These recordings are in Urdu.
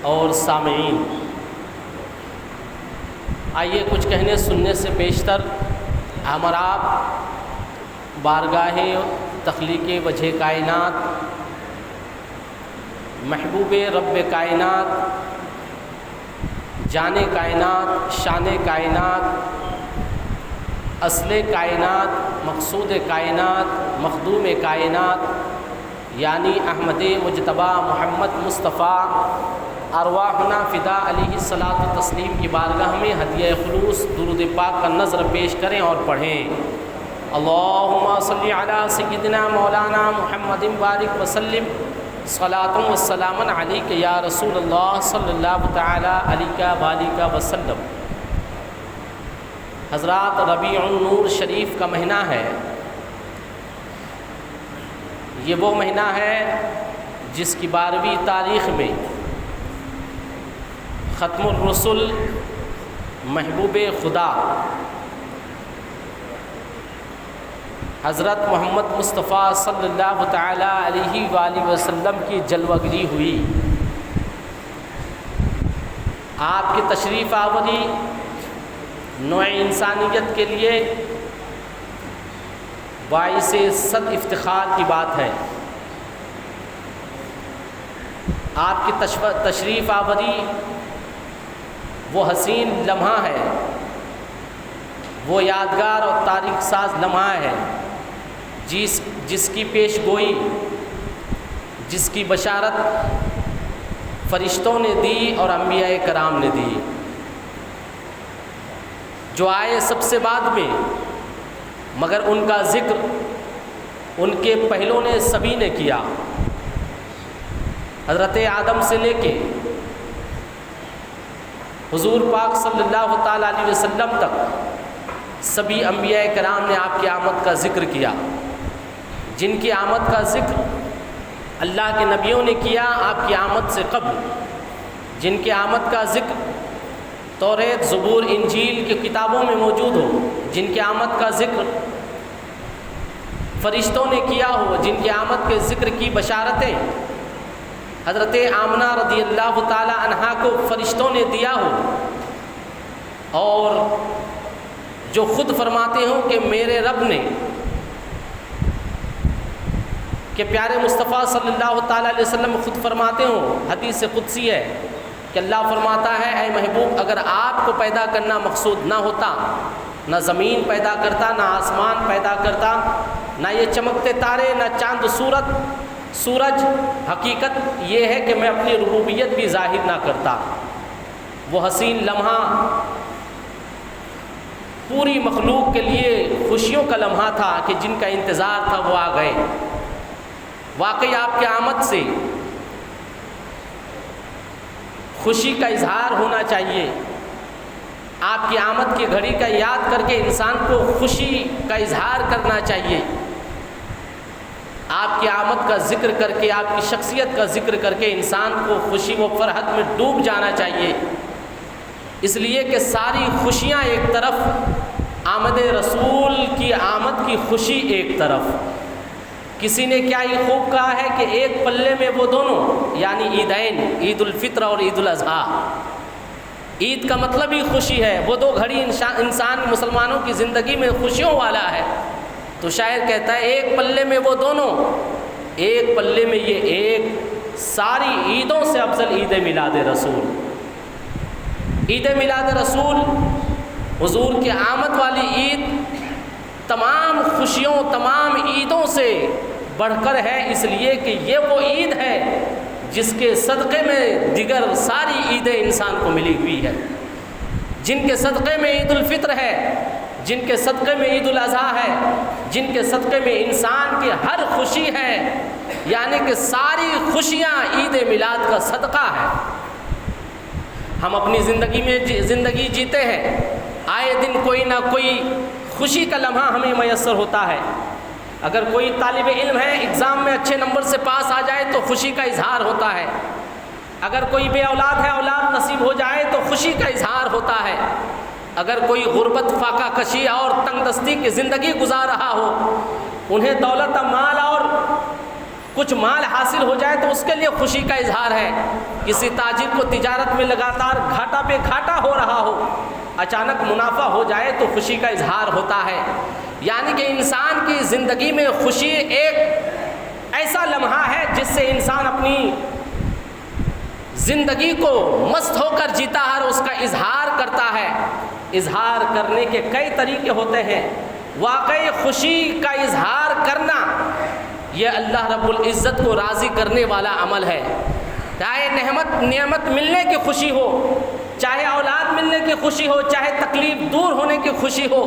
اور سامعین، آئیے کچھ کہنے سننے سے بیشتر ہمارا بارگاہ تخلیق وجہ کائنات، محبوب رب کائنات، جان کائنات، شان کائنات، اصل کائنات، مقصود کائنات، مخدوم کائنات یعنی احمد مجتبی محمد مصطفیٰ ارواحنا فدا علیہ الصلاۃ والتسلیم کی بارگاہ میں ہدیہ خلوص درود پاک کا نظر پیش کریں اور پڑھیں۔ اللہم صلی علی سیدنا مولانا محمد بارک وسلم صلاۃ و سلام علیک یا رسول اللہ صلی اللہ تعالی علیہ وآلہ وسلم۔ حضرات، ربیع النور شریف کا مہینہ ہے۔ یہ وہ مہینہ ہے جس کی 12ویں تاریخ میں ختم الرسل محبوب خدا حضرت محمد مصطفیٰ صلی اللہ تعالی علیہ وآلہ وسلم کی جلوہ گری ہوئی۔ آپ کی تشریف آوری نوع انسانیت کے لیے باعث صد افتخار کی بات ہے۔ آپ کی تشریف آوری وہ حسین لمحہ ہے، وہ یادگار اور تاریخ ساز لمحہ ہے جس کی پیش گوئی، جس کی بشارت فرشتوں نے دی اور انبیاء کرام نے دی، جو آئے سب سے بعد میں، مگر ان کا ذکر ان کے پہلوں نے سبھی نے کیا۔ حضرت آدم سے لے کے حضور پاک صلی اللہ تعالیٰ علیہ وسلم تک سبھی انبیاء کرام نے آپ کی آمد کا ذکر کیا۔ جن کی آمد کا ذکر اللہ کے نبیوں نے کیا آپ کی آمد سے قبل، جن کی آمد کا ذکر توریت، زبور، انجیل کی کتابوں میں موجود ہو، جن کی آمد کا ذکر فرشتوں نے کیا ہو، جن کی آمد کے ذکر کی بشارتیں حضرت آمنہ رضی اللہ تعالی عنہا کو فرشتوں نے دیا ہو، اور جو خود فرماتے ہوں کہ میرے رب نے، کہ پیارے مصطفیٰ صلی اللہ تعالی علیہ وسلم خود فرماتے ہوں، حدیث قدسی ہے کہ اللہ فرماتا ہے اے محبوب، اگر آپ کو پیدا کرنا مقصود نہ ہوتا، نہ زمین پیدا کرتا، نہ آسمان پیدا کرتا، نہ یہ چمکتے تارے، نہ چاند سورج، حقیقت یہ ہے کہ میں اپنی ربوبیت بھی ظاہر نہ کرتا۔ وہ حسین لمحہ پوری مخلوق کے لیے خوشیوں کا لمحہ تھا کہ جن کا انتظار تھا وہ آ گئے۔ واقعی آپ کی آمد سے خوشی کا اظہار ہونا چاہیے۔ آپ کی آمد کی گھڑی کا یاد کر کے انسان کو خوشی کا اظہار کرنا چاہیے۔ آپ کی آمد کا ذکر کر کے، آپ کی شخصیت کا ذکر کر کے انسان کو خوشی و فرحت میں ڈوب جانا چاہیے، اس لیے کہ ساری خوشیاں ایک طرف، آمد رسول کی آمد کی خوشی ایک طرف۔ کسی نے کیا ہی خوب کہا ہے کہ ایک پلے میں وہ دونوں، یعنی عیدین، عید الفطر اور عید الاضحیٰ۔ عید کا مطلب ہی خوشی ہے، وہ دو گھڑی انسان مسلمانوں کی زندگی میں خوشیوں والا ہے۔ تو شاعر کہتا ہے ایک پلے میں وہ دونوں، ایک پلے میں یہ ایک، ساری عیدوں سے افضل عید میلاد رسول۔ عید میلاد رسول حضور کی آمد والی عید تمام خوشیوں، تمام عیدوں سے بڑھ کر ہے، اس لیے کہ یہ وہ عید ہے جس کے صدقے میں دیگر ساری عیدیں انسان کو ملی ہوئی ہے، جن کے صدقے میں عید الفطر ہے، جن کے صدقے میں عید الاضحیٰ ہے، جن کے صدقے میں انسان کی ہر خوشی ہے، یعنی کہ ساری خوشیاں عید میلاد کا صدقہ ہے۔ ہم اپنی زندگی جیتے ہیں، آئے دن کوئی نہ کوئی خوشی کا لمحہ ہمیں میسر ہوتا ہے۔ اگر کوئی طالب علم ہے، اگزام میں اچھے نمبر سے پاس آ جائے تو خوشی کا اظہار ہوتا ہے۔ اگر کوئی بے اولاد ہے، اولاد نصیب ہو جائے تو خوشی کا اظہار ہوتا ہے۔ اگر کوئی غربت، فاقہ کشی اور تنگ دستی کی زندگی گزار رہا ہو، انہیں دولت، مال اور کچھ مال حاصل ہو جائے تو اس کے لیے خوشی کا اظہار ہے. کسی تاجر کو تجارت میں لگاتار گھاٹا پہ گھاٹا ہو رہا ہو، اچانک منافع ہو جائے تو خوشی کا اظہار ہوتا ہے. یعنی کہ انسان کی زندگی میں خوشی ایک ایسا لمحہ ہے جس سے انسان اپنی زندگی کو مست ہو کر جیتا ہے اور اس کا اظہار کرتا ہے. اظہار کرنے کے کئی طریقے ہوتے ہیں. واقعی خوشی کا اظہار کرنا یہ اللہ رب العزت کو راضی کرنے والا عمل ہے. چاہے نعمت ملنے کی خوشی ہو، چاہے اولاد ملنے کی خوشی ہو، چاہے تکلیف دور ہونے کی خوشی ہو،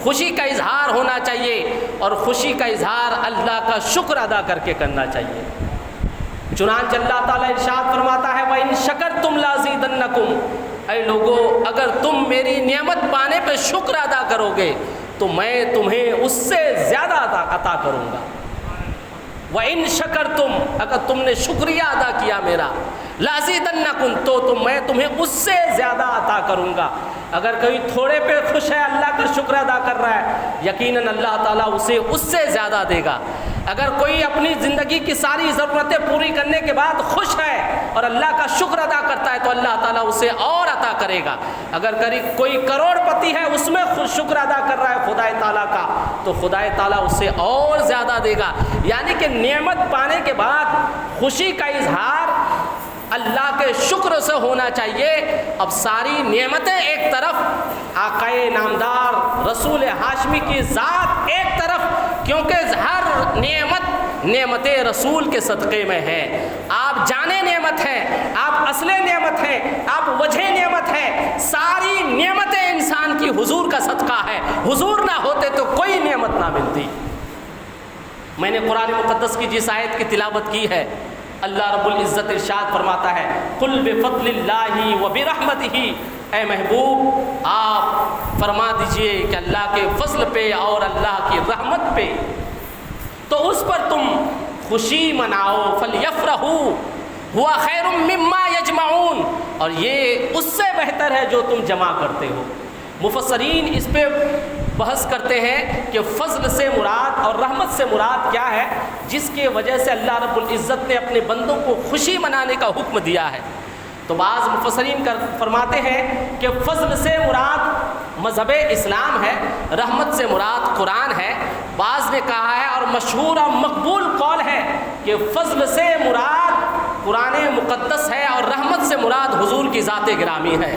خوشی کا اظہار ہونا چاہیے. اور خوشی کا اظہار اللہ کا شکر ادا کر کے کرنا چاہیے. چنانچہ اللہ تعالیٰ ارشاد فرماتا ہے وَإِن شَكَرْتُمْ لَأَزِيدَنَّكُمْ، اے لوگو اگر تم میری نعمت پانے پہ شکر ادا کرو گے تو میں تمہیں اس سے زیادہ عطا کروں گا. وَإِن شَكَرْتُمْ، اگر تم نے شکریہ ادا کیا میرا، لَأَزِيدَنَّكُمْ، تو میں تمہیں اس سے زیادہ عطا کروں گا. اگر کوئی تھوڑے پہ خوش ہے، اللہ کا شکر ادا کر رہا ہے، یقیناً اللہ تعالیٰ اسے اس سے زیادہ دے گا. اگر کوئی اپنی زندگی کی ساری ضرورتیں پوری کرنے کے بعد خوش ہے اور اللہ کا شکر ادا کرتا ہے تو اللہ تعالیٰ اسے اور عطا کرے گا. اگر کوئی کروڑ پتی ہے، اس میں شکر ادا کر رہا ہے خدا تعالیٰ کا، تو خدا تعالیٰ اسے اور زیادہ دے گا. یعنی کہ نعمت پانے کے بعد خوشی کا اظہار اللہ کے شکر سے ہونا چاہیے. اب ساری نعمتیں ایک طرف، آقائے نامدار رسول ہاشمی کی ذات ایک طرف، کیونکہ ہر نعمت رسول کے صدقے میں ہے. آپ جانے نعمت ہیں، آپ اصل نعمت ہیں، آپ وجہ نعمت ہیں. ساری نعمتیں انسان کی حضور کا صدقہ ہے. حضور نہ ہوتے تو کوئی نعمت نہ ملتی. میں نے قرآن مقدس کی جس آیت کی تلاوت کی ہے، اللہ رب العزت ارشاد فرماتا ہے قُلْ بِفَضْلِ اللَّهِ وَبِرَحْمَتِهِ، اے محبوب آپ فرما دیجئے کہ اللہ کے فضل پہ اور اللہ کی رحمت پہ تو اس پر تم خوشی مناؤ. فَلْيَفْرَحُوا هُوَ خَيْرٌ مِّمَّا يَجْمَعُونَ، اور یہ اس سے بہتر ہے جو تم جمع کرتے ہو. مفسرین اس پہ بحث کرتے ہیں کہ فضل سے مراد اور رحمت سے مراد کیا ہے، جس کی وجہ سے اللہ رب العزت نے اپنے بندوں کو خوشی منانے کا حکم دیا ہے. تو بعض مفسرین فرماتے ہیں کہ فضل سے مراد مذہب اسلام ہے، رحمت سے مراد قرآن ہے. بعض نے کہا ہے اور مشہور اور مقبول قول ہے کہ فضل سے مراد قرآن مقدس ہے اور رحمت سے مراد حضور کی ذات گرامی ہے.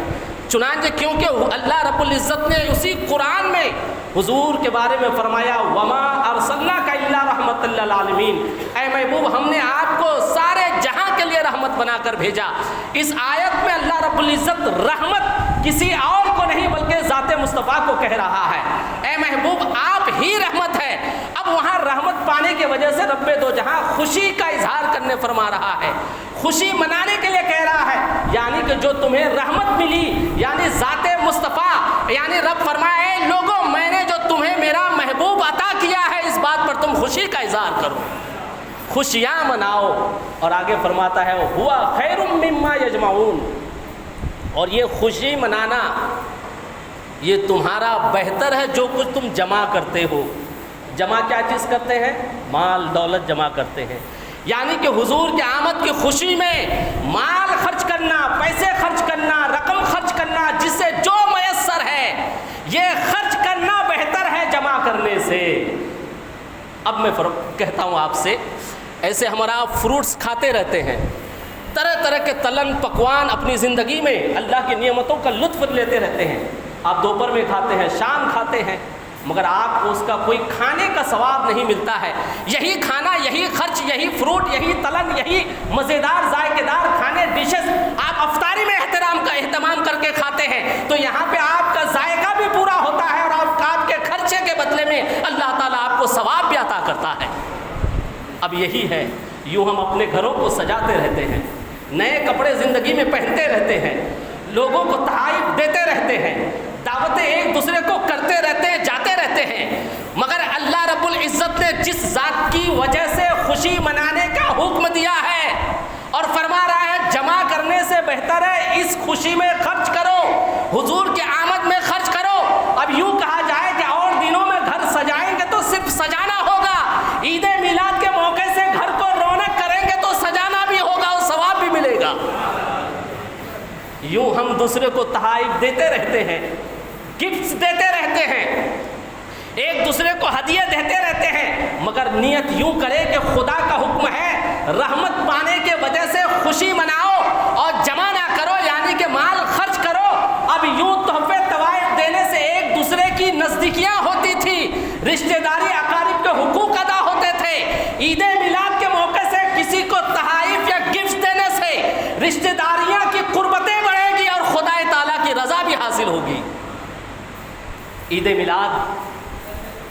چنانچہ کیونکہ اللہ رب العزت نے اسی قرآن میں حضور کے بارے میں فرمایا وَمَا أَرْسَلْنَاكَ إِلَّا رَحْمَةً لِّلْعَالَمِينَ، اے محبوب ہم نے آپ کو سارے جہاں کے لیے رحمت بنا کر بھیجا. اس آیت میں اللہ رب العزت رحمت کسی اور کو نہیں بلکہ ذات مصطفیٰ کو کہہ رہا ہے. اے محبوب آپ ہی رحمت ہے. اب وہاں رحمت پانے کی وجہ سے رب دو جہاں خوشی کا اظہار کرنے فرما رہا ہے، خوشی منانے کے لیے کہہ رہا ہے. یعنی کہ جو تمہیں رحمت ملی، یعنی ذات مصطفیٰ، یعنی رب فرمایا اے لوگوں میں نے جو تمہیں میرا محبوب عطا کیا ہے اس بات پر تم خوشی کا اظہار کرو، خوشیاں مناؤ. اور آگے فرماتا ہے ہوا خیر مما یجمعون، اور یہ خوشی منانا یہ تمہارا بہتر ہے جو کچھ تم جمع کرتے ہو. جمع کیا چیز کرتے ہیں؟ مال دولت جمع کرتے ہیں. یعنی کہ حضور کی آمد کی خوشی میں مال خرچ کرنا، پیسے خرچ کرنا، رقم خرچ کرنا، جس سے جو میسر ہے یہ خرچ کرنا بہتر ہے جمع کرنے سے. اب میں کہتا ہوں آپ سے، ایسے ہمارا آپ فروٹس کھاتے رہتے ہیں، طرح طرح کے تلن پکوان اپنی زندگی میں اللہ کی نعمتوں کا لطف لیتے رہتے ہیں. آپ دوپہر میں کھاتے ہیں، شام کھاتے ہیں، مگر آپ کو اس کا کوئی کھانے کا ثواب نہیں ملتا ہے. یہی کھانا، یہی خرچ، یہی فروٹ، یہی تلن، یہی مزیدار ذائقے دار کھانے ڈشز آپ افطاری میں اہتمام کر کے کھاتے ہیں، تو یہاں پہ آپ کا ذائقہ بھی پورا ہوتا ہے اور آپ کے خرچے کے بدلے میں اللہ تعالیٰ آپ کو ثواب بھی عطا کرتا ہے. اب یہی ہے، یوں ہم اپنے گھروں کو سجاتے رہتے ہیں، نئے کپڑے زندگی میں پہنتے رہتے ہیں، لوگوں کو تحائف دیتے رہتے ہیں، دعوتیں ایک دوسرے کو کرتے رہتے ہیں، جاتے رہتے ہیں، مگر اللہ رب العزت نے جس ذات کی وجہ سے خوشی منانے کا حکم دیا ہے اور فرما رہا ہے جمع کرنے سے بہتر ہے اس خوشی میں خرچ کرو، حضور کی آمد میں خرچ کرو. اب یوں کہا جائے کہ اور دنوں میں گھر سجائیں گے تو صرف سجانا ہوگا، عید میلاد کے موقع سے گھر کو یوں ہم دوسرے کو تحائف دیتے رہتے ہیں، گفٹس دیتے رہتے ہیں، ایک دوسرے کو ہدیے دیتے رہتے ہیں، مگر نیت یوں کرے کہ خدا کا حکم ہے رحمت پانے کے وجہ سے خوشی مناؤ اور جمع نہ کرو، یعنی کہ مال خرچ کرو۔ اب یوں تحفے طوائف دینے سے ایک دوسرے کی نزدیکیاں ہوتی تھی، رشتہ داری اقارب کے حقوق ادا ہوتے تھے۔ عید میلاد کے موقع سے کسی کو تحائف یا گفٹ دینے سے رشتہ داریاں کی قربتیں بڑھے گی اور خدا تعالیٰ کی رضا بھی حاصل ہوگی۔ عید میلاد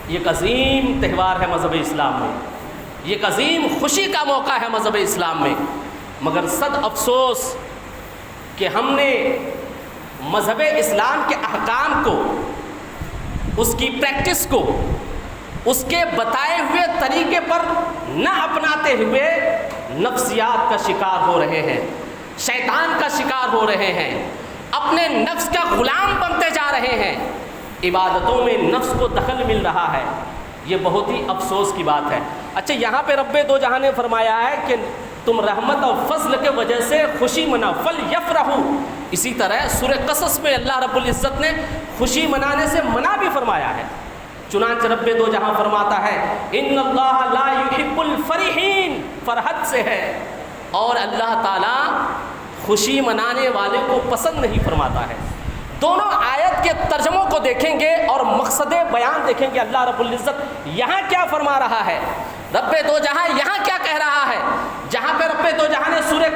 یہ ایک عظیم تہوار ہے مذہب اسلام میں، یہ ایک عظیم خوشی کا موقع ہے مذہب اسلام میں، مگر صد افسوس کہ ہم نے مذہب اسلام کے احکام کو، اس کی پریکٹس کو، اس کے بتائے ہوئے طریقے پر نہ اپناتے ہوئے نفسیات کا شکار ہو رہے ہیں، شیطان کا شکار ہو رہے ہیں، اپنے نفس کا غلام بنتے جا رہے ہیں، عبادتوں میں نفس کو دخل مل رہا ہے۔ یہ بہت ہی افسوس کی بات ہے۔ اچھا، یہاں پہ رب دو جہاں نے فرمایا ہے کہ تم رحمت اور فضل کے وجہ سے خوشی مناؤ، فَلْيَفْرَحُوا۔ اسی طرح سورہ قصص میں اللہ رب العزت نے خوشی منانے سے منع بھی فرمایا ہے۔ چنانچہ رب دو جہاں فرماتا ہے ان اللہ لا یحب الفرحین، فرحت سے ہے، اور اللہ تعالیٰ خوشی منانے والے کو پسند نہیں فرماتا ہے۔ دونوں آیت کے ترجموں کو دیکھیں گے اور مقصد بیان دیکھیں گے، اللہ رب العزت یہاں کیا فرما رہا ہے، رب دو جہاں یہاں کیا کہہ رہا ہے۔ جہاں پہ رب دو جہاں نے سورہ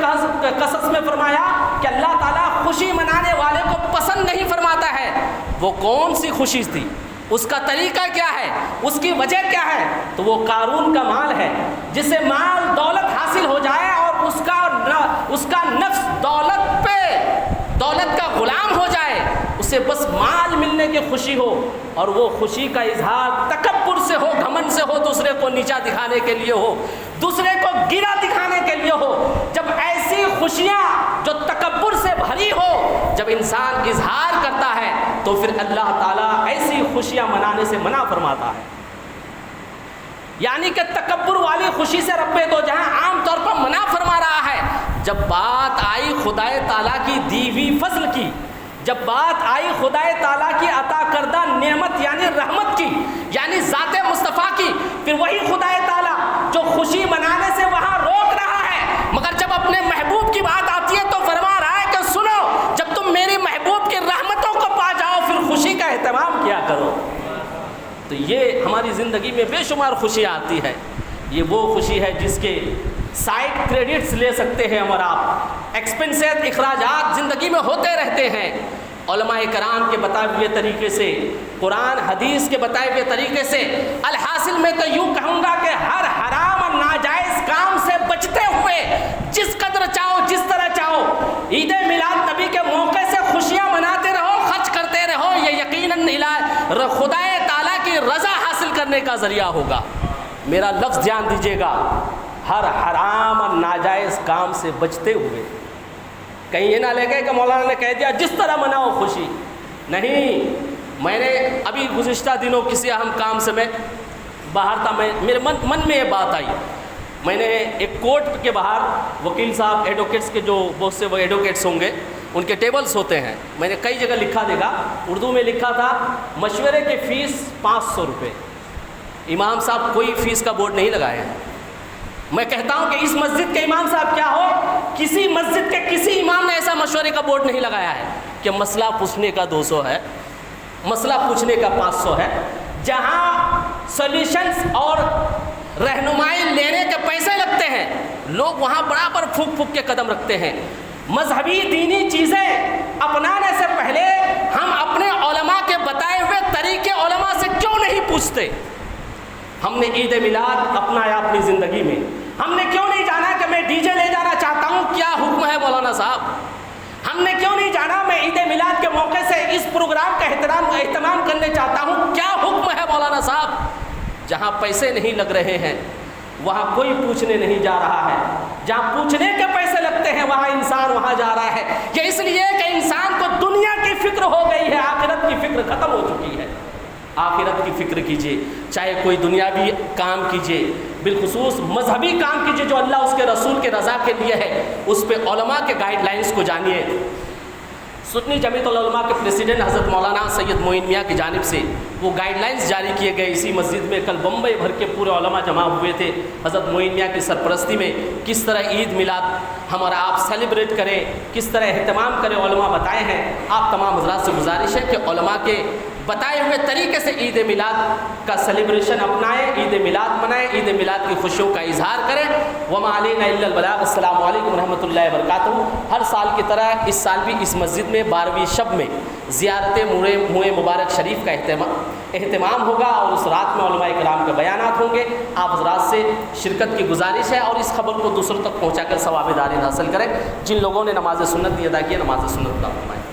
قصص میں فرمایا کہ اللہ تعالیٰ خوشی منانے والے کو پسند نہیں فرماتا ہے، وہ کون سی خوشی تھی، اس کا طریقہ کیا ہے، اس کی وجہ کیا ہے؟ تو وہ قارون کا مال ہے، جسے مال دولت حاصل ہو جائے اور اس کا نفس دولت کا غلام ہو جائے، اسے بس مال ملنے کی خوشی ہو، اور وہ خوشی کا اظہار تکبر سے ہو، گھمنڈ سے ہو، دوسرے کو نیچا دکھانے کے لیے ہو، دوسرے کو گرا دکھانے کے لیے ہو۔ جب ایسی خوشیاں جو تکبر سے بھری ہو، جب انسان اظہار کرتا ہے تو پھر اللہ تعالیٰ ایسی خوشیاں منانے سے منع فرماتا ہے۔ یعنی کہ تکبر والی خوشی سے رب دو جہاں عام طور پر منع فرما رہا ہے۔ جب بات آئی خدا تعالیٰ کی دی ہوئی فضل کی، جب بات آئی خدا تعالیٰ کی عطا کردہ نعمت یعنی رحمت کی، یعنی ذات مصطفیٰ کی، پھر وہی خدا تعالیٰ جو خوشی منانے سے وہاں روک رہا ہے، مگر جب اپنے محبوب کی بات آتی ہے تو فرما رہا ہے کہ سنو، جب تم میری محبوب کی رحمتوں کو پا جاؤ پھر خوشی کا اہتمام کیا کرو۔ تو یہ ہماری زندگی میں بے شمار خوشیاں آتی ہے۔ یہ وہ خوشی ہے جس کے سائڈ کریڈٹس لے سکتے ہیں ہم اور آپ، ایکسپنسز، اخراجات زندگی میں ہوتے رہتے ہیں۔ علماء کرام کے بتائے ہوئے طریقے سے، قرآن حدیث کے بتائے ہوئے طریقے سے، الحاصل میں تو یوں کہوں گا کہ ہر حرام اور ناجائز کام سے بچتے ہوئے جس قدر چاہو، جس طرح چاہو، عید میلاد نبی کے موقع سے خوشیاں مناتے رہو، خرچ کرتے رہو، یہ یقیناً خدا تعالیٰ کی رضا حاصل کرنے کا ذریعہ ہوگا۔ میرا لفظ دھیان دیجیے گا، ہر حرام اور ناجائز کام سے بچتے ہوئے۔ کہیں یہ نہ لے گئے کہ مولانا نے کہہ دیا جس طرح مناؤ خوشی، نہیں۔ میں نے ابھی گزشتہ دنوں کسی اہم کام سے میں باہر تھا، میرے من میں یہ بات آئی، میں نے ایک کورٹ کے باہر وکیل صاحب، ایڈوکیٹس کے جو بہت سے وہ ایڈوکیٹس ہوں گے، ان کے ٹیبلز ہوتے ہیں، میں نے کئی جگہ لکھا دیکھا، اردو میں لکھا تھا مشورے کی فیس 500 روپے۔ امام صاحب کوئی فیس کا بورڈ نہیں لگائے ہیں۔ میں کہتا ہوں کہ اس مسجد کے امام صاحب کیا ہو، کسی مسجد کے کسی امام نے ایسا مشورے کا بورڈ نہیں لگایا ہے کہ مسئلہ پوچھنے کا 200 ہے، مسئلہ پوچھنے کا 500 ہے۔ جہاں سولیوشنز اور رہنمائی لینے کے پیسے لگتے ہیں، لوگ وہاں برابر پھونک پھونک کے قدم رکھتے ہیں۔ مذہبی دینی چیزیں اپنانے سے پہلے ہم اپنے علماء کے بتائے ہوئے طریقے علماء سے کیوں نہیں پوچھتے؟ ہم نے عید میلاد اپنایا اپنی زندگی میں، ہم نے کیوں نہیں جانا کہ میں ڈی جے لے جانا چاہتا ہوں، کیا حکم ہے مولانا صاحب؟ ہم نے کیوں نہیں جانا میں عید میلاد کے موقع سے اس پروگرام کا اہتمام کرنے چاہتا ہوں، کیا حکم ہے مولانا صاحب؟ جہاں پیسے نہیں لگ رہے ہیں وہاں کوئی پوچھنے نہیں جا رہا ہے، جہاں پوچھنے کے پیسے لگتے ہیں وہاں انسان وہاں جا رہا ہے۔ یہ اس لیے کہ انسان کو دنیا کی فکر ہو گئی ہے، آخرت کی فکر ختم ہو چکی ہے۔ آخرت کی فکر کیجئے، چاہے کوئی دنیاوی کام کیجئے، بالخصوص مذہبی کام کیجئے جو اللہ اس کے رسول کے رضا کے لیے ہے، اس پہ علماء کے گائیڈ لائنز کو جانیے۔ سنی جمیعت العلماء کے پریزیڈنٹ حضرت مولانا سید معین میاں کی جانب سے وہ گائیڈ لائنز جاری کیے گئے اسی مسجد میں. کل بمبئی بھر کے پورے علماء جمع ہوئے تھے حضرت معین میاں کی سرپرستی میں. کس طرح عید میلاد ہم اور آپ سیلیبریٹ کریں, کس طرح اہتمام کریں, علماء بتائے ہیں. آپ تمام حضرات سے گزارش ہے کہ علماء کے بتائے ہوئے طریقے سے عید میلاد کا سیلیبریشن اپنائیں, عید میلاد منائیں, عید میلاد کی خوشیوں کا اظہار کریں. وما علینا الا البلاغ. السلام علیکم ورحمۃ اللہ وبرکاتہ. ہر سال کی طرح اس سال بھی اس مسجد میں 12ویں شب میں زیارت منہ مبارک شریف کا اہتمام ہوگا اور اس رات میں علماء کرام کے بیانات ہوں گے. آپ حضرات سے شرکت کی گزارش ہے اور اس خبر کو دوسروں تک پہنچا کر ثواب دارین حاصل کریں. جن لوگوں نے نماز سنت نہیں ادا کی, نماز سنت ادا فرمائیں.